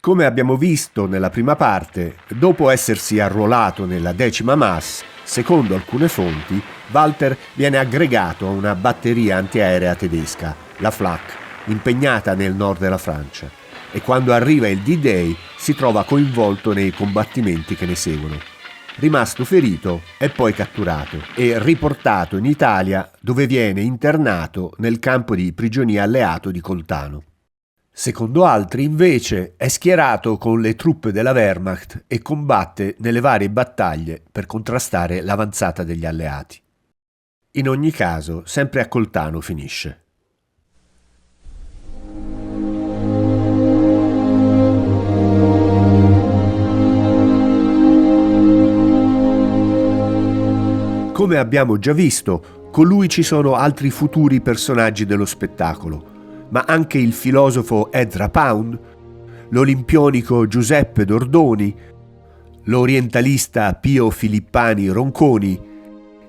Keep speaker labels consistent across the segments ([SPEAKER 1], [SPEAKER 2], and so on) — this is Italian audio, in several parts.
[SPEAKER 1] Come abbiamo visto nella prima parte, dopo essersi arruolato nella 10ª MAS, secondo alcune fonti, Walter viene aggregato a una batteria antiaerea tedesca, la Flak, impegnata nel nord della Francia, e quando arriva il D-Day si trova coinvolto nei combattimenti che ne seguono. Rimasto ferito, è poi catturato e riportato in Italia, dove viene internato nel campo di prigionia alleato di Coltano. Secondo altri, invece, è schierato con le truppe della Wehrmacht e combatte nelle varie battaglie per contrastare l'avanzata degli alleati. In ogni caso, sempre a Coltano finisce. Come abbiamo già visto, con lui ci sono altri futuri personaggi dello spettacolo, ma anche il filosofo Ezra Pound, l'olimpionico Giuseppe Dordoni, l'orientalista Pio Filippani Ronconi,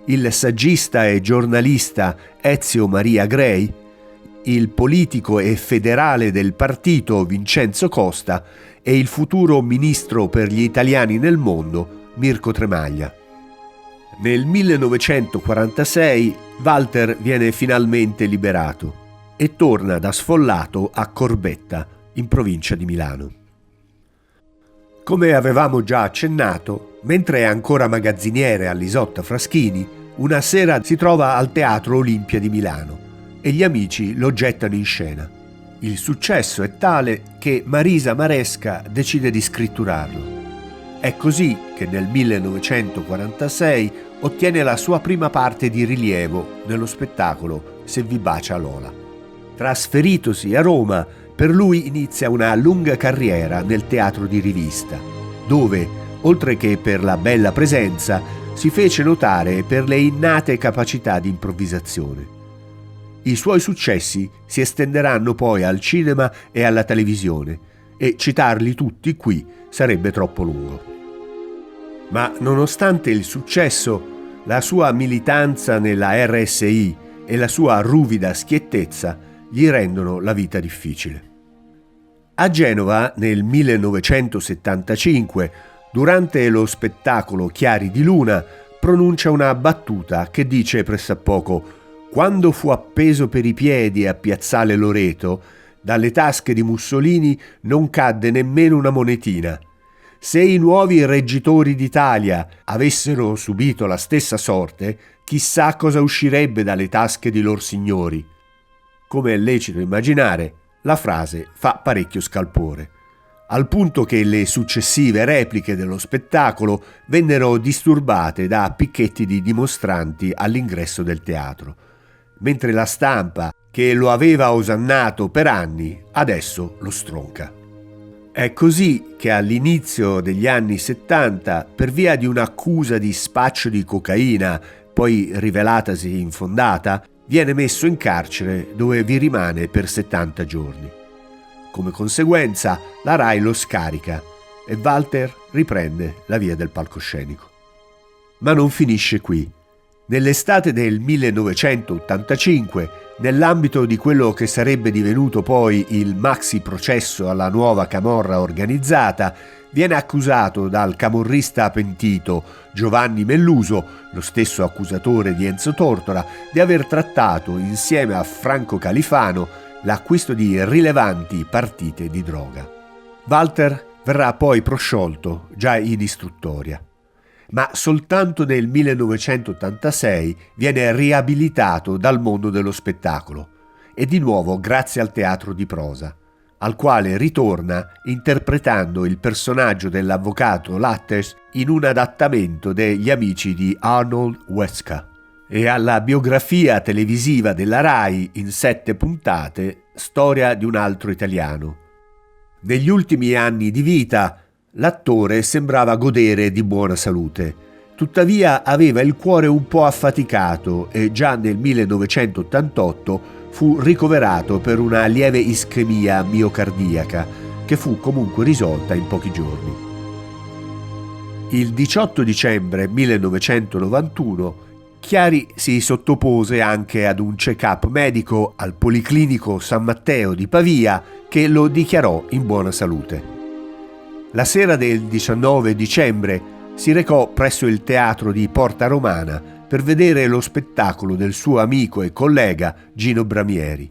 [SPEAKER 1] il saggista e giornalista Ezio Maria Grey, il politico e federale del partito Vincenzo Costa e il futuro ministro per gli italiani nel mondo Mirko Tremaglia. Nel 1946 Walter viene finalmente liberato e torna da sfollato a Corbetta, in provincia di Milano. Come avevamo già accennato, mentre è ancora magazziniere all'Isotta Fraschini, una sera si trova al Teatro Olimpia di Milano e gli amici lo gettano in scena. Il successo è tale che Marisa Maresca decide di scritturarlo. È così che nel 1946 ottiene la sua prima parte di rilievo nello spettacolo Se vi bacia Lola. Trasferitosi a Roma, per lui inizia una lunga carriera nel teatro di rivista, dove, oltre che per la bella presenza, si fece notare per le innate capacità di improvvisazione. I suoi successi si estenderanno poi al cinema e alla televisione, e citarli tutti qui sarebbe troppo lungo. Ma nonostante il successo, la sua militanza nella RSI e la sua ruvida schiettezza gli rendono la vita difficile. A Genova, nel 1975, durante lo spettacolo Chiari di Luna, pronuncia una battuta che dice pressappoco: «Quando fu appeso per i piedi a Piazzale Loreto, dalle tasche di Mussolini non cadde nemmeno una monetina. Se i nuovi reggitori d'Italia avessero subito la stessa sorte, chissà cosa uscirebbe dalle tasche di lor signori». Come è lecito immaginare, la frase fa parecchio scalpore, al punto che le successive repliche dello spettacolo vennero disturbate da picchetti di dimostranti all'ingresso del teatro, mentre la stampa, che lo aveva osannato per anni, adesso lo stronca. È così che all'inizio degli anni 70, per via di un'accusa di spaccio di cocaina, poi rivelatasi infondata, viene messo in carcere dove vi rimane per 70 giorni. Come conseguenza, la Rai lo scarica e Walter riprende la via del palcoscenico. Ma non finisce qui. Nell'estate del 1985, nell'ambito di quello che sarebbe divenuto poi il maxi processo alla nuova camorra organizzata, viene accusato dal camorrista pentito Giovanni Melluso, lo stesso accusatore di Enzo Tortora, di aver trattato insieme a Franco Califano l'acquisto di rilevanti partite di droga. Walter verrà poi prosciolto già in istruttoria, ma soltanto nel 1986 viene riabilitato dal mondo dello spettacolo e di nuovo grazie al teatro di prosa, al quale ritorna interpretando il personaggio dell'avvocato Lattes in un adattamento degli Amici di Arnold Wesca, e alla biografia televisiva della Rai in 7 puntate, Storia di un altro italiano. Negli ultimi anni di vita, l'attore sembrava godere di buona salute, tuttavia aveva il cuore un po' affaticato e già nel 1988 fu ricoverato per una lieve ischemia miocardiaca, che fu comunque risolta in pochi giorni. Il 18 dicembre 1991 Chiari si sottopose anche ad un check-up medico al Policlinico San Matteo di Pavia, che lo dichiarò in buona salute. La sera del 19 dicembre si recò presso il teatro di Porta Romana per vedere lo spettacolo del suo amico e collega Gino Bramieri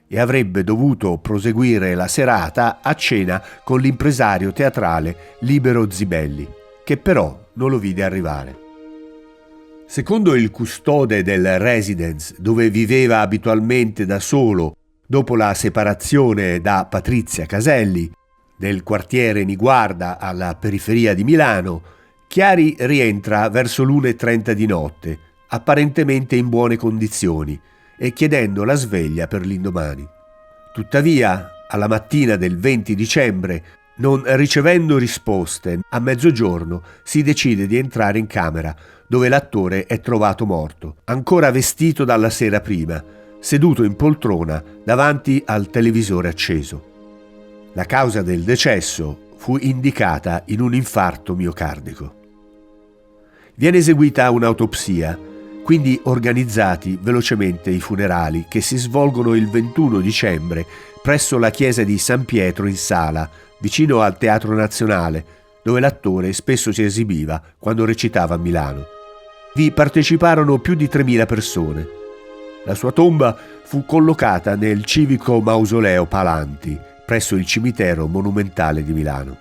[SPEAKER 1] e avrebbe dovuto proseguire la serata a cena con l'impresario teatrale Libero Zibelli, che però non lo vide arrivare. Secondo il custode del residence, dove viveva abitualmente da solo dopo la separazione da Patrizia Caselli, nel quartiere Niguarda alla periferia di Milano, Chiari rientra verso l'1:30 di notte, apparentemente in buone condizioni e chiedendo la sveglia per l'indomani. Tuttavia, alla mattina del 20 dicembre, non ricevendo risposte, a mezzogiorno si decide di entrare in camera, dove l'attore è trovato morto, ancora vestito dalla sera prima, seduto in poltrona davanti al televisore acceso. La causa del decesso fu indicata in un infarto miocardico. Viene eseguita un'autopsia, quindi organizzati velocemente i funerali che si svolgono il 21 dicembre presso la chiesa di San Pietro in Sala, vicino al Teatro Nazionale, dove l'attore spesso si esibiva quando recitava a Milano. Vi parteciparono più di 3.000 persone. La sua tomba fu collocata nel civico mausoleo Palanti, presso il cimitero monumentale di Milano.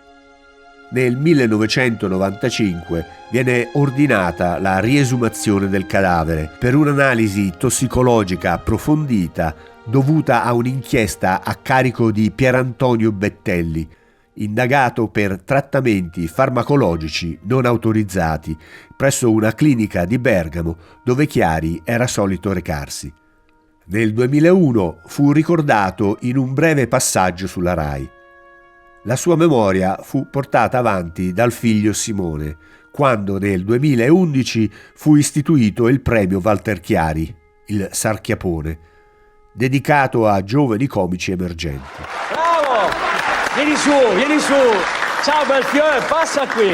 [SPEAKER 1] Nel 1995 viene ordinata la riesumazione del cadavere per un'analisi tossicologica approfondita dovuta a un'inchiesta a carico di Pierantonio Bettelli, indagato per trattamenti farmacologici non autorizzati presso una clinica di Bergamo dove Chiari era solito recarsi. Nel 2001 fu ricordato in un breve passaggio sulla Rai. La sua memoria fu portata avanti dal figlio Simone, quando nel 2011 fu istituito il premio Walter Chiari, il Sarchiapone, dedicato a giovani comici emergenti.
[SPEAKER 2] Bravo! Vieni su! Ciao Belfiore, passa qui!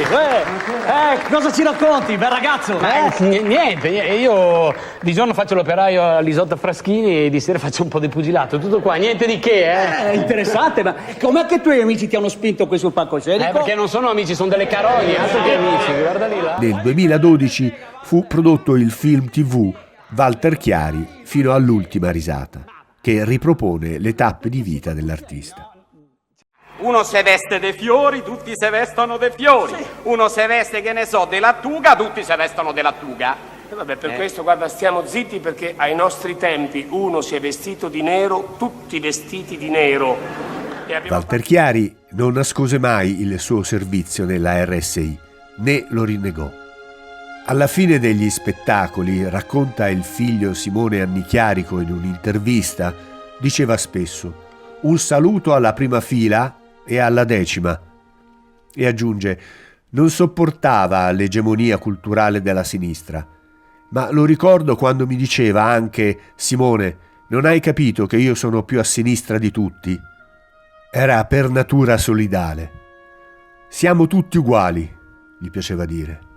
[SPEAKER 2] Cosa ci racconti, bel ragazzo?
[SPEAKER 3] Niente, io di giorno faccio l'operaio all'Isotta Fraschini e di sera faccio un po' di pugilato, tutto qua, niente di che,
[SPEAKER 2] Interessante, ma com'è che i tuoi amici ti hanno spinto qui sul palcoscenico?
[SPEAKER 3] Perché non sono amici, sono delle carogne, altro che amici, guarda lì là.
[SPEAKER 1] Nel 2012 fu prodotto il film TV Walter Chiari fino all'ultima risata, che ripropone le tappe di vita dell'artista.
[SPEAKER 4] Uno se veste dei fiori, tutti se vestono dei fiori. Sì. Uno se veste, che ne so, della lattuga, tutti se vestono della lattuga.
[SPEAKER 5] Vabbè, per questo, guarda, stiamo zitti perché ai nostri tempi uno si è vestito di nero, tutti vestiti di nero.
[SPEAKER 1] Walter Chiari non nascose mai il suo servizio nella RSI, né lo rinnegò. Alla fine degli spettacoli, racconta il figlio Simone Annichiarico in un'intervista, diceva spesso: un saluto alla prima fila e alla 10ª. E aggiunge: non sopportava l'egemonia culturale della sinistra, ma lo ricordo quando mi diceva anche: Simone, non hai capito che io sono più a sinistra di tutti? Era per natura solidale. Siamo tutti uguali, gli piaceva dire.